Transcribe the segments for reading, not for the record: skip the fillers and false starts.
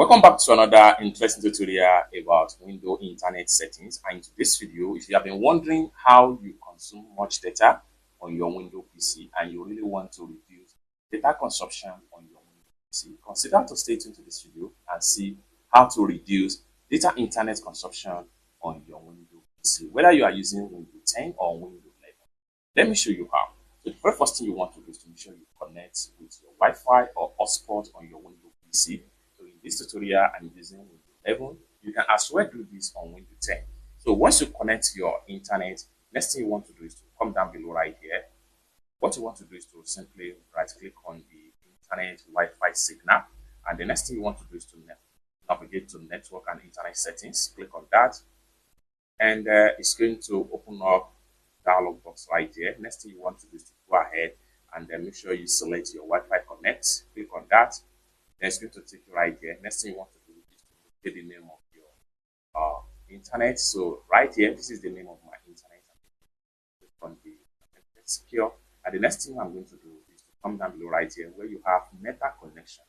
Welcome back to another interesting tutorial about Windows Internet settings. And in today's video, if you have been wondering how you consume much data on your Windows PC and you really want to reduce data consumption on your Windows PC, consider to stay tuned to this video and see how to reduce data internet consumption on your Windows PC, whether you are using Windows 10 or Windows 11. Let me show you how. So the very first thing you want to do is to make sure you connect with your Wi-Fi or hotspot on your Windows PC. So in this tutorial, I'm using Windows 11. You can as well do this on Windows 10. So once you connect your internet, next thing you want to do is to come down below right here. What you want to do is to simply right-click on the internet Wi-Fi signal. And the next thing you want to do is to navigate to network and internet settings. Click on that. And it's going to open up dialog box right here. Next thing you want to do is to go ahead and then make sure you select your Wi-Fi connect. Click on that. Then it's going to take you right here. Next thing you want to do is to get the name of your internet. So right here, this is the name of my internet. Click on the secure. And the next thing I'm going to do is to come down below right here where you have meta connection.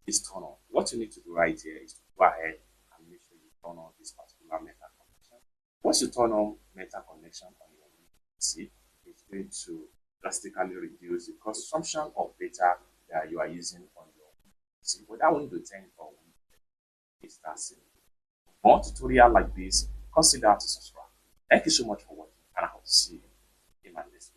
Is turn on. What you need to do right here is to go ahead and make sure you turn on this particular meta connection. Once you turn on meta connection on your PC, it's going to drastically reduce the consumption of data that you are using on your PC, whether Windows 10 or Windows 11. It's that simple. For more tutorial like this, consider to subscribe. Thank you so much for watching, and I hope to see you in my next video.